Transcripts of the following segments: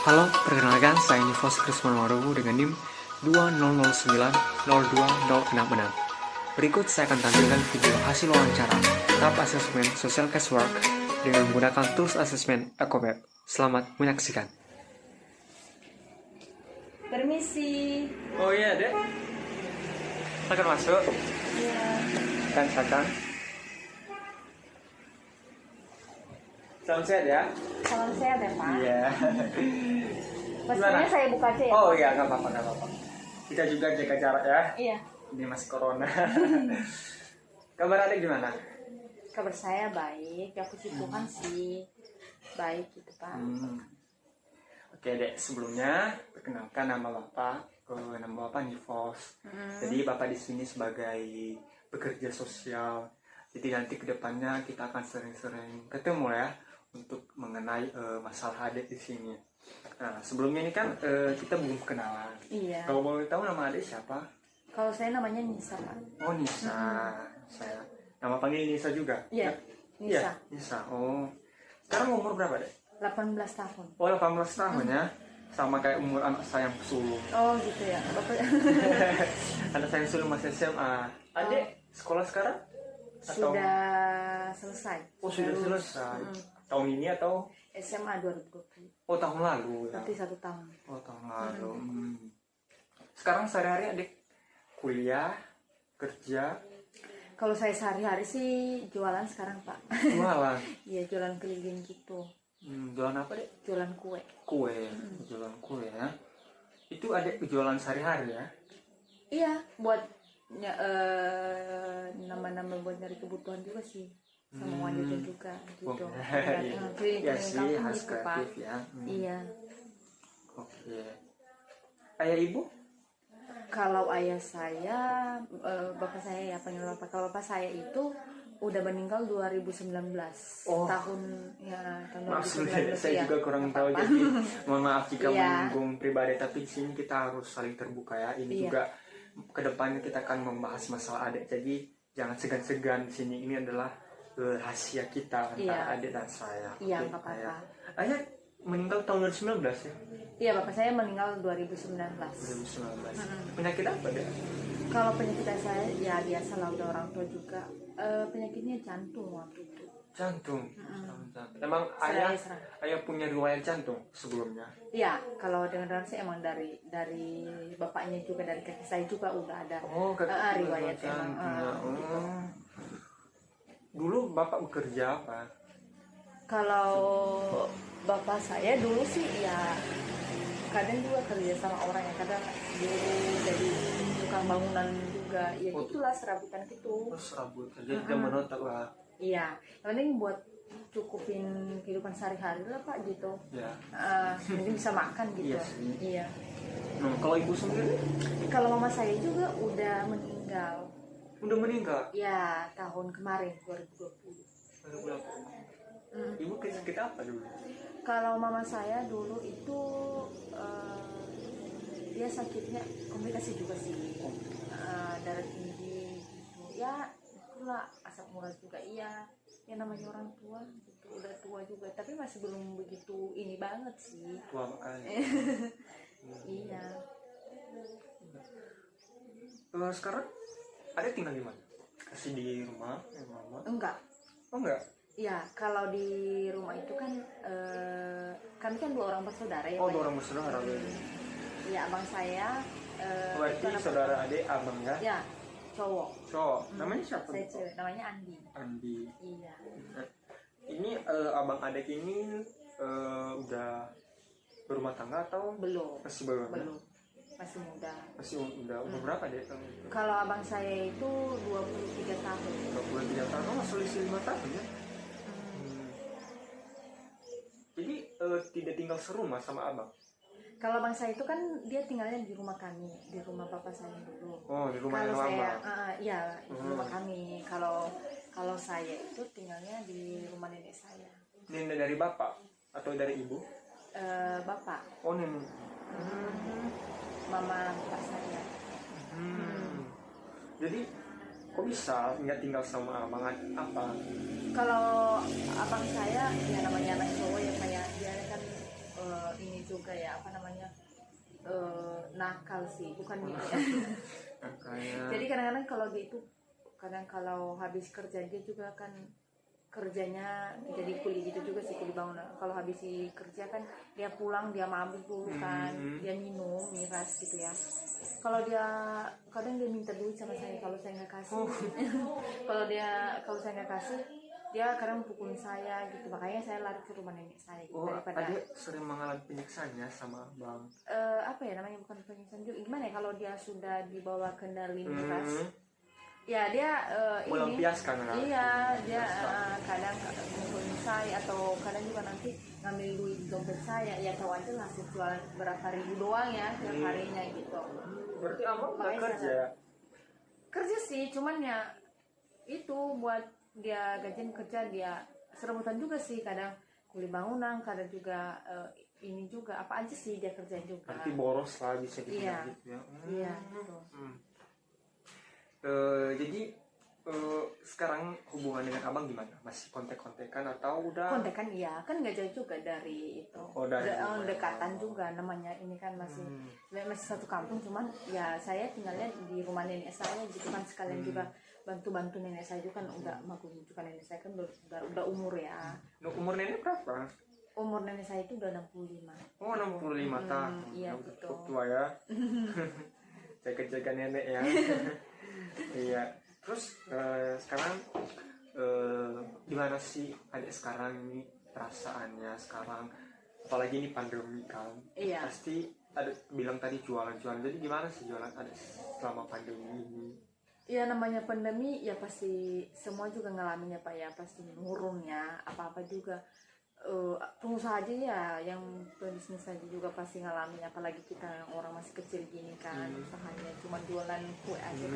Halo, perkenalkan saya Nifos Krismanwaru dengan NIM 20090206. Berikut saya akan tampilkan video hasil wawancara tahap asesmen social casework dengan menggunakan tools asesmen Ecoweb. Selamat menyaksikan. Permisi. Oh iya, Dek. Silakan masuk. Iya. Silakan. Salam sehat ya. Salam sehat ya, Pak. Iya. Pastinya saya buka aja ya. Oh Pak? iya, nggak apa-apa. Kita juga jaga jarak ya. Iya. Ini masih corona. Kabar adik gimana? Kabar saya baik. Ya puji Tuhan sih. Baik gitu, Pak. Oke dek, sebelumnya perkenalkan nama bapak. Nama bapak Nifos. Jadi bapak di sini sebagai pekerja sosial. Jadi nanti kedepannya kita akan sering-sering ketemu ya untuk mengenai masalah adik di sini. Nah sebelumnya ini kan kita belum kenalan. Iya. Kalau boleh tahu nama adik siapa? Kalau saya namanya Nisa, Pak. Oh Nisa. Saya nama panggil Nisa juga. Iya. Nisa. Iya, Nisa. Oh. Sekarang umur berapa dek? 18 tahun. Oh 18 tahun ya. Sama kayak umur anak saya yang sulung. Oh gitu ya. Bapak. Anak saya yang sulung masih SMA. Adik sekolah sekarang? Atau... Sudah selesai. Oh sudah selesai. Tahun ini atau? SMA 2020. Oh tahun lalu ya. Berarti 1 tahun. Oh tahun lalu. Sekarang sehari-hari adik kuliah, kerja. Kalau saya sehari-hari sih jualan sekarang, Pak. Jualan. Iya, jualan keliling gitu. Jualan apa dek? Jualan kue. Kue. Jualan kue ya. Itu adik jualan sehari-hari ya? Iya, buat nama-nama buat nyari kebutuhan juga sih, sama wanita juga gitu. Iya sih, harus gitu, Pak. kreatif ya. Iya. Oke. Ayah ibu? Kalau ayah saya, bapak saya ya panggil bapak. Kalau bapak saya itu udah meninggal 2019. Oh. tahun 2019. Saya ya. juga kurang tahu jadi mohon maaf jika Iya. menyinggung pribadi, tapi di sini kita harus saling terbuka ya. Ini Iya. juga kedepannya kita akan membahas masalah adik, jadi jangan segan-segan di sini. Ini adalah rahasia kita antara adik dan saya. Iya, Oke, nggak apa-apa. Ayah meninggal tahun 2019 ya? Iya, bapak saya meninggal 2019. 2019. Penyakit apa deh? Kalau penyakit saya ya biasa lah, udah orang tua juga. Penyakitnya jantung waktu itu. Jantung. Emang ayah punya riwayat jantung sebelumnya? Iya, kalau dengan saya emang dari bapaknya juga, dari kakek saya juga udah ada riwayat emang. Gitu. Dulu bapak bekerja apa? Kalau bapak saya dulu sih ya kadang juga kerja sama orang yang kadang dulu jadi tukang bangunan juga. Ya itulah serabutan gitu. Serabutan. Jadi dia menonton lah. Iya, yang penting buat cukupin kehidupan sehari-hari lah Pak gitu. Ya. Mungkin bisa makan gitu. Iya. Kalau ibu sendiri? Kalau mama saya juga udah meninggal. Udah meninggal? Ya, tahun kemarin 2020. Ibu sakit apa dulu? Kalau mama saya dulu itu dia sakitnya komplikasi juga sih. Darah tinggi gitu. Ya, itulah asam urat juga iya. Yang namanya orang tua gitu, udah tua juga, tapi masih belum begitu ini banget sih. Tua makanya. Iya. Sekarang ada tinggal di mana? Kasih di rumah mama? Enggak. Oh enggak? Ya, kalau di rumah itu kan kami kan 2 orang bersaudara ya. Oh, 2 orang bersaudara. Iya, abang saya. Berarti saudara adik abang ya? Ya, cowok. Namanya siapa? Saya cewek, namanya Andi. Andi. Iya. Ini abang adik ini udah berumah tangga atau Belum. masih belum? Belum. Masih muda. Masih udah umur berapa deh? Kalau abang saya itu 23 tahun. 23 tahun, selisih 5 tahun ya? Jadi tidak tinggal serumah sama abang? Kalau abang saya itu kan dia tinggalnya di rumah kami, di rumah bapak saya dulu. Oh, di rumah yang saya, lama? Iya, di rumah kami. Kalau saya itu tinggalnya di rumah nenek saya. Nenek dari bapak atau dari ibu? Bapak. Oh, nenek. Mama bapak saya. Jadi kok bisa nggak tinggal sama abang apa? Kalau abang saya ya namanya anak cowok ya kayak dia kan ini juga ya apa namanya nakal sih bukan ya. Kayak Jadi kadang-kadang kalau dia itu kadang kalau habis kerja dia juga kan kerjanya jadi kuli gitu juga sih, kuli bangunan. Kalau habis kerja kan dia pulang dia mabuk dulu kan, dia minum miras gitu ya. Kalau dia kadang dia minta duit sama saya kalau saya nggak kasih. Kalau saya nggak kasih dia kadang pukul saya gitu, makanya saya lari ke rumah nenek saya gitu, daripada adik sering mengalami penyiksaan ya sama bang. apa ya namanya, bukan penyiksaan juga, gimana ya, kalau dia sudah dibawa kendali miras ya dia Melampiaskan kan? iya dia kadang ngumpulin saya atau kadang juga nanti ngambil duit dompet saya, ya tahu aja lah jualan berapa ribu doang ya tiap harinya gitu. Berarti abang nggak Makanya kerja sih, cuman ya itu buat dia gajian kerja, dia serebutan juga sih, kadang kuli bangunan, kadang juga ini juga apa aja sih dia kerjain juga. berarti boros lah bisa dibilang Iya. gitu ya. Iya gitu. Jadi sekarang hubungan dengan abang gimana? Masih kontek-kontekan atau udah? Kontekan iya, kan nggak jauh juga dari itu. Dekatan juga namanya, ini kan masih sebenarnya masih satu kampung, cuman ya saya tinggalnya di rumah nenek saya gitu kan, sekalian juga bantu nenek saya juga kan, udah maklum juga nenek saya kan udah umur ya. Umur nenek berapa? Umur nenek saya itu udah 65. Oh 65 tahun. Iya Udah gitu. cukup tua ya. Jaga-jaga nenek ya. Iya. Terus sekarang gimana sih adik sekarang ini perasaannya sekarang, apalagi ini pandemi kan? Iya. Pasti ada bilang tadi jualan-jualan. Jadi gimana sih jualan adik selama pandemi ini? Ya namanya pandemi ya pasti semua juga ngalamin ya Pak ya, pasti menurun ya, apa-apa juga pengusaha aja ya, yang bisnis aja juga pasti ngalamin, apalagi kita yang orang masih kecil gini kan, usahanya cuma jualan kue aja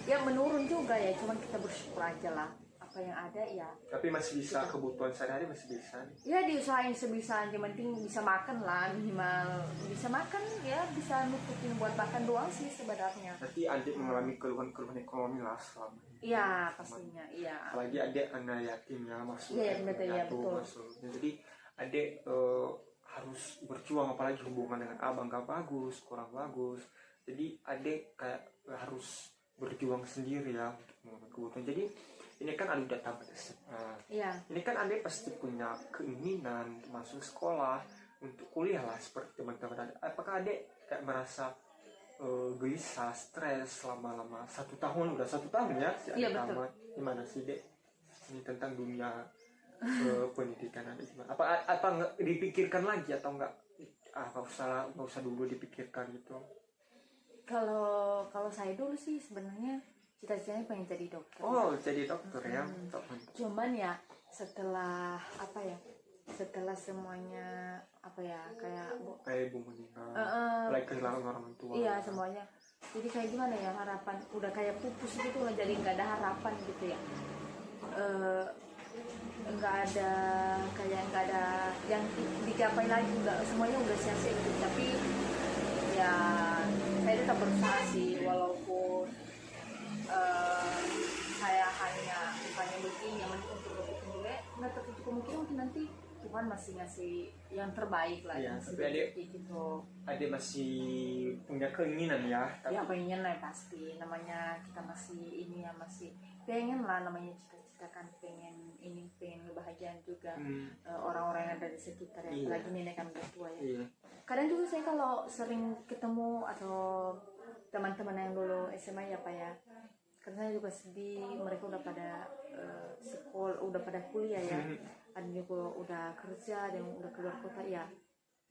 ya menurun juga ya, cuman kita bersyukur aja lah apa yang ada ya. Tapi masih bisa kebutuhan sehari-hari masih bisa nih. Ya diusahain sebisa, yang penting bisa makan lah, minimal bisa makan ya, bisa nutupin buat makan doang sih sebenarnya. Nanti adik mengalami keluhan-keluhan ekonomi lah selama ini. Iya pastinya, iya. Apalagi adik anak yatim ya, masuk Iya betul. masuk. Jadi adik harus berjuang, apalagi hubungan dengan abang gak bagus, kurang bagus. Jadi adik kayak harus berjuang sendiri ya untuk memenuhi kebutuhan. Jadi ini kan adik udah tamat SMA. Iya. Ini kan adik pasti punya keinginan masuk sekolah untuk kuliah lah seperti teman-teman adik. Apakah adik kayak merasa gelisah, stres selama-lama 1 tahun, udah 1 tahun ya si adik tamat? Gimana sih dek ini tentang dunia pendidikan adik gimana? Apa nggak dipikirkan lagi atau nggak? Nggak usah dulu dipikirkan gitu. Kalau saya dulu sih sebenarnya cita-citanya pengen jadi dokter. Oh jadi dokter ya. Cuman ya setelah apa ya, setelah semuanya apa ya, kayak ibu meninggal, mulai kehilangan orang tua. Iya semuanya. Jadi kayak gimana ya, harapan udah kayak pupus gitu lah, jadi nggak ada harapan gitu ya. Nggak ada yang digapai lagi, semuanya udah sia-sia gitu. Tapi ya saya tetap berusaha sih, walaupun saya hanya bukannya begini yang untuk berpikir dulu, nggak tertutup kemungkinan mungkin nanti Tuhan masih ngasih yang terbaik lah ya, tapi adik masih punya keinginan ya. Ya pengen lah pasti, namanya kita masih ini ya, masih pengen lah, namanya cita-cita kan, pengen kebahagiaan juga orang-orang yang ada di sekitar ya, apalagi nenek kan udah tua ya. Kadang juga saya kalau sering ketemu atau teman-teman yang dulu SMA ya Pak ya, karena saya juga sedih, mereka udah pada sekolah, udah pada kuliah ya, ada juga udah kerja, ada yang udah keluar kota ya.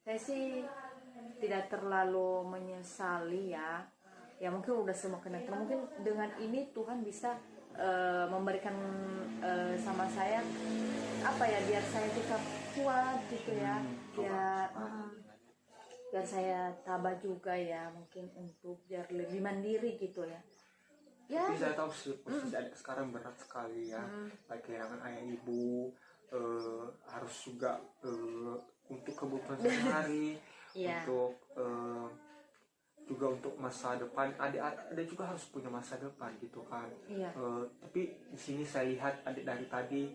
Saya sih tidak terlalu menyesali ya, mungkin udah semua kena, mungkin dengan ini Tuhan bisa memberikan sama saya apa ya, biar saya tetap kuat gitu ya, biar saya tabah juga ya, mungkin untuk biar lebih mandiri gitu ya. Tapi saya tahu sih posisi adik sekarang berat sekali ya, baik kehilangan ayah ibu, harus juga untuk kebutuhan sehari-hari, untuk juga untuk masa depan. Adik juga harus punya masa depan gitu kan. Tapi di sini saya lihat adik dari tadi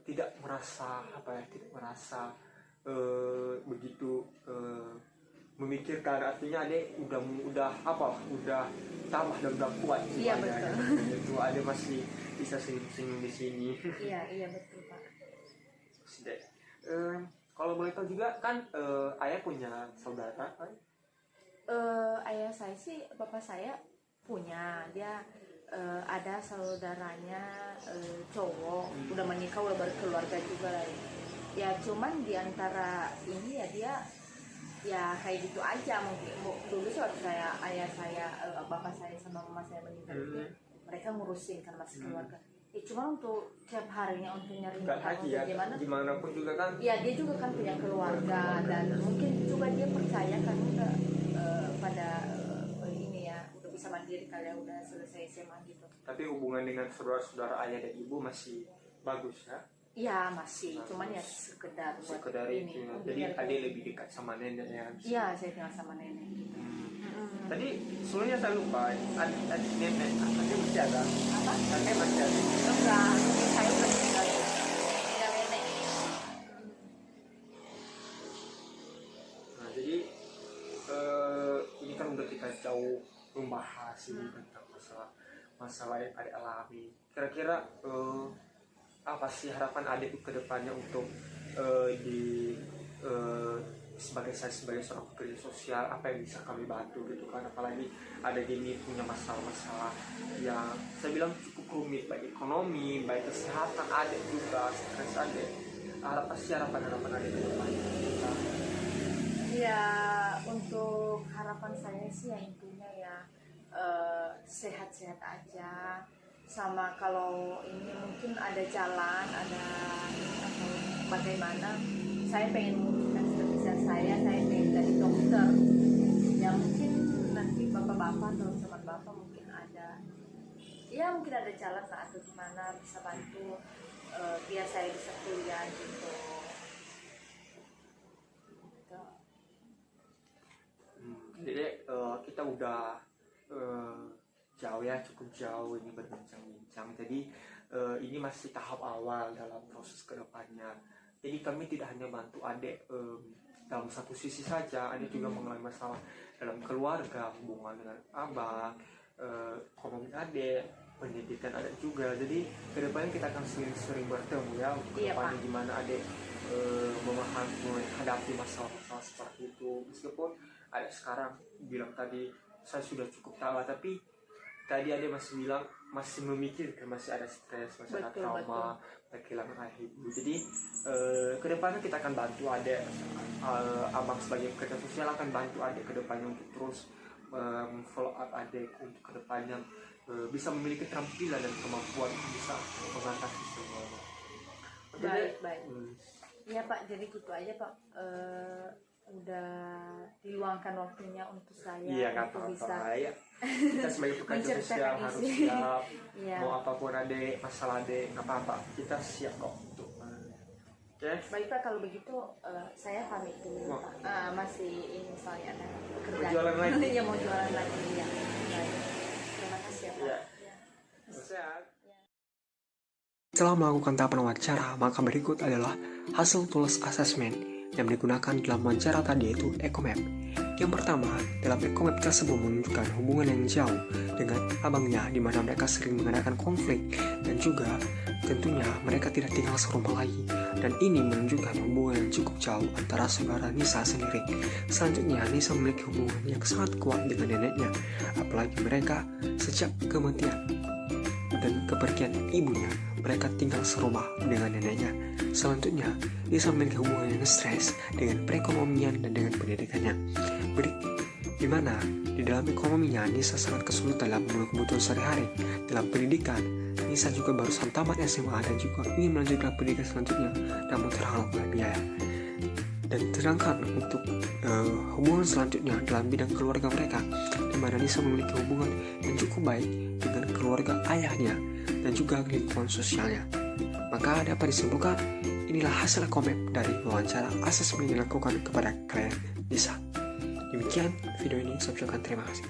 tidak merasa begitu memikirkan, artinya Ade udah tambah dan udah kuat Iya, semuanya. betul. Itu Ade masih bisa senyum-senyum di sini. Iya betul Pak. Terus, Dek, kalau boleh tahu juga kan ayah punya saudara kan? Ayah saya sih, bapak saya punya, dia ada saudaranya cowok, udah menikah, udah berkeluarga juga lah ya. Cuman diantara ini ya dia ya kayak gitu aja. Mungkin dulu sih waktu ayah saya, bapak saya sama mama saya meninggal itu mereka ngurusin kan masih keluarga. Cuma untuk tiap harinya untuk nyari Enggak lagi ya, gimana pun juga kan. Ya dia juga kan punya keluarga, dan mungkin juga dia percaya kan udah pada ini ya udah bisa mandiri kali ya, udah selesai SMA gitu. Tapi hubungan dengan saudara-saudara ayah dan ibu masih bagus ya? Iya masih, cuman ya sekedar buat itu ya. Jadi Ade lebih dekat sama nenek ya? Iya, saya tinggal sama nenek gitu. Tadi sebelumnya saya lupa, ada nenek, Ade masih ada? Apa? Ade masih ada? Enggak, saya udah tinggal nenek. Nah jadi ini kan udah kita jauh membahas ini tentang masalah yang Ade alami. Kira-kira apa sih harapan Ade ke depannya untuk sebagai seorang pekerja sosial, apa yang bisa kami bantu gitu kan, apalagi ada gini punya masalah-masalah yang saya bilang cukup rumit, baik ekonomi, baik kesehatan Ade juga, stres Ade. Harapan Ade ke depannya? Ya untuk harapan saya sih ya intinya ya sehat-sehat aja, sama kalau ini mungkin ada jalan, ada atau bagaimana, saya pengen mewujudkan cita-cita saya pengen jadi dokter ya. Mungkin nanti bapak-bapak atau teman bapak mungkin ada jalan lah atau gimana bisa bantu biar saya bisa kuliah gitu. Jadi kita udah cukup jauh ini berbincang-bincang. Jadi ini masih tahap awal dalam proses kedepannya. Jadi kami tidak hanya bantu Ade dalam satu sisi saja, Ade juga mengalami masalah dalam keluarga, hubungan dengan abang, ekonomi Ade, pendidikan Ade juga. Jadi kedepannya kita akan sering bertemu ya, kedepannya gimana Ade menghadapi masalah-masalah seperti itu. Meskipun Ade sekarang bilang tadi saya sudah cukup tahu, tapi tadi Ade masih bilang masih memikirkan, masih ada stres, masih ada trauma, kehilangan ayah ibu. Jadi kedepannya kita akan bantu Ade, abang sebagai pekerja sosial akan bantu Ade kedepannya untuk terus follow up Ade untuk kedepannya bisa memiliki keterampilan dan kemampuan untuk bisa mengatasi semuanya. Baik. Iya Pak, jadi gitu aja Pak. Udah diluangkan waktunya untuk saya untuk bisa ya. Kita sebagai pekerja sosial harus siap. Mau apapun Ade, masalah Ade, nggak apa-apa, kita siap kok untuk Baik Pak, kalau begitu saya pamit dulu Pak. Masih ini soalnya ada pekerjaan. Jualan lagi? Ya mau jualan lagi ya. Baik. Terima kasih ya Pak. Sehat. Setelah melakukan tahapan wawancara, maka berikut adalah hasil tools assessment yang digunakan dalam wawancara tadi, yaitu EcoMap. Yang pertama, dalam EcoMap tersebut menunjukkan hubungan yang jauh dengan abangnya, di mana mereka sering mengadakan konflik, dan juga tentunya mereka tidak tinggal serumah lagi. Dan ini menunjukkan hubungan yang cukup jauh antara saudara Nisa sendiri. Selanjutnya, Nisa memiliki hubungan yang sangat kuat dengan neneknya, apalagi mereka sejak kematian dan kepergian ibunya, mereka tinggal serumah dengan neneknya. Selanjutnya, Nisa memiliki hubungan yang stres dengan perekonomian dan dengan pendidikannya. Di mana di dalam ekonominya Nisa sangat kesulitan dalam memenuhi kebutuhan sehari-hari. Dalam pendidikan, Nisa juga barusan tamat SMA dan juga ingin melanjutkan pendidikan selanjutnya, namun terhalang oleh biaya. Dan sedangkan untuk hubungan selanjutnya dalam bidang keluarga mereka, di mana Nisa memiliki hubungan yang cukup baik dengan keluarga ayahnya dan juga lingkungan sosialnya. Maka dapat disimpulkan, inilah hasil EcoMap dari wawancara asesmen yang dilakukan kepada klien Nisa. Demikian video ini, saya ucapkan terima kasih.